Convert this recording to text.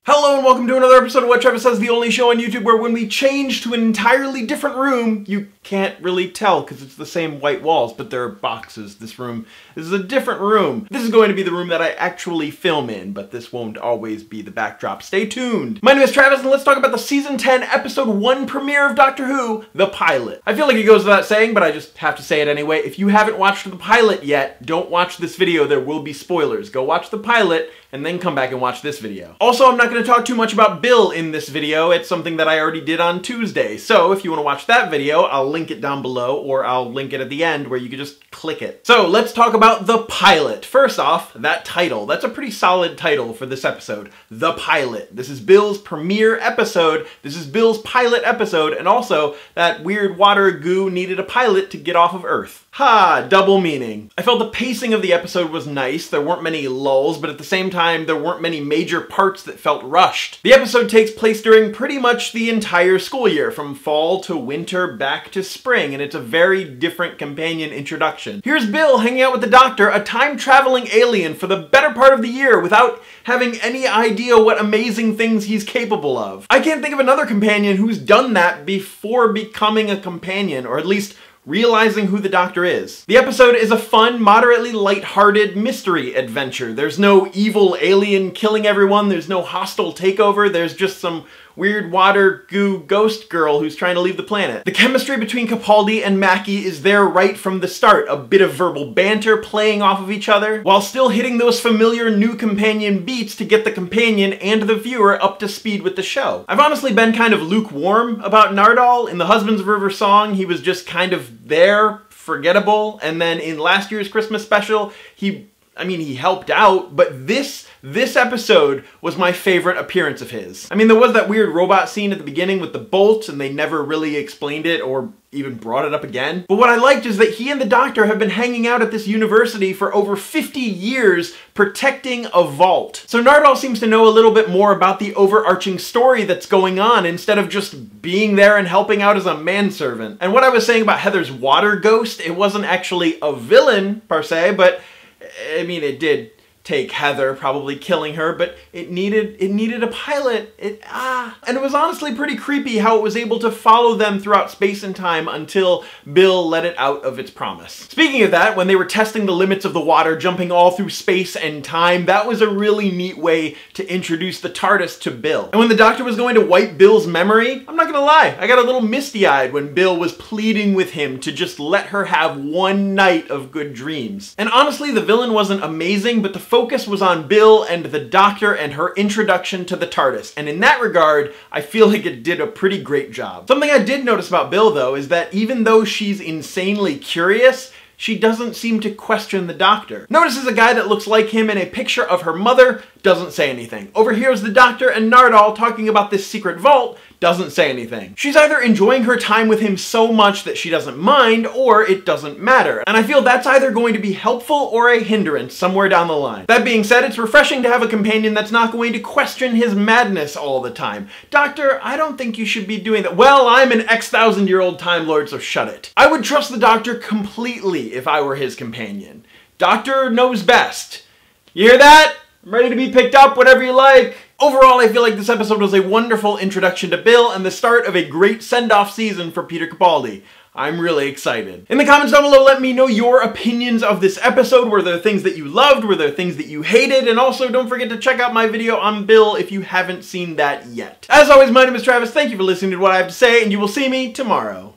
Hello and welcome to another episode of What Travis Says, the only show on YouTube where when we change to an entirely different room, you can't really tell because it's the same white walls, but there are boxes. This is a different room. This is going to be the room that I actually film in, but this won't always be the backdrop. Stay tuned. My name is Travis and let's talk about the Season 10, Episode 1 premiere of Doctor Who, the pilot. I feel like it goes without saying, but I just have to say it anyway. If you haven't watched the pilot yet, don't watch this video. There will be spoilers. Go watch the pilot and then come back and watch this video. Also, I'm not going to talk too much about Bill in this video. It's something that I already did on Tuesday. So if you want to watch that video, I'll link it down below, or I'll link it at the end where you can just click it. So let's talk about the pilot. First off, that title. That's a pretty solid title for this episode. The Pilot. This is Bill's premiere episode. This is Bill's pilot episode, and also that weird water goo needed a pilot to get off of Earth. Ha! Double meaning. I felt the pacing of the episode was nice. There weren't many lulls, but at the same time, there weren't many major parts that felt rushed. The episode takes place during pretty much the entire school year, from fall to winter back to spring, and it's a very different companion introduction. Here's Bill hanging out with the Doctor, a time-traveling alien, for the better part of the year without having any idea what amazing things he's capable of. I can't think of another companion who's done that before becoming a companion, or at least realizing who the Doctor is. The episode is a fun, moderately lighthearted mystery adventure. There's no evil alien killing everyone, there's no hostile takeover, there's just some weird water goo ghost girl who's trying to leave the planet. The chemistry between Capaldi and Mackie is there right from the start. A bit of verbal banter playing off of each other, while still hitting those familiar new companion beats to get the companion and the viewer up to speed with the show. I've honestly been kind of lukewarm about Nardal. In the Husbands of River song, he was just kind of there, forgettable, and then in last year's Christmas special, he helped out, but this episode was my favorite appearance of his. I mean, there was that weird robot scene at the beginning with the bolts, and they never really explained it or even brought it up again. But what I liked is that he and the Doctor have been hanging out at this university for over 50 years protecting a vault. So Nardal seems to know a little bit more about the overarching story that's going on instead of just being there and helping out as a manservant. And what I was saying about Heather's water ghost, it wasn't actually a villain per se, but I mean, it did take Heather probably killing her, but it needed a pilot. And it was honestly pretty creepy how it was able to follow them throughout space and time until Bill let it out of its promise. Speaking of that, when they were testing the limits of the water, jumping all through space and time, that was a really neat way to introduce the TARDIS to Bill. And when the Doctor was going to wipe Bill's memory, I'm not gonna lie, I got a little misty-eyed when Bill was pleading with him to just let her have one night of good dreams. And honestly, the villain wasn't amazing, but the focus was on Bill and the Doctor and her introduction to the TARDIS, and in that regard, I feel like it did a pretty great job. Something I did notice about Bill, though, is that even though she's insanely curious, she doesn't seem to question the Doctor. Notices a guy that looks like him in a picture of her mother, doesn't say anything. Overhears the Doctor and Nardal talking about this secret vault, doesn't say anything. She's either enjoying her time with him so much that she doesn't mind, or it doesn't matter. And I feel that's either going to be helpful or a hindrance somewhere down the line. That being said, it's refreshing to have a companion that's not going to question his madness all the time. Doctor, I don't think you should be doing that. Well, I'm an X-thousand-year-old Time Lord, so shut it. I would trust the Doctor completely if I were his companion. Doctor knows best. You hear that? I'm ready to be picked up, whatever you like. Overall, I feel like this episode was a wonderful introduction to Bill and the start of a great send-off season for Peter Capaldi. I'm really excited. In the comments down below, let me know your opinions of this episode. Were there things that you loved? Were there things that you hated? And also, don't forget to check out my video on Bill if you haven't seen that yet. As always, my name is Travis. Thank you for listening to what I have to say, and you will see me tomorrow.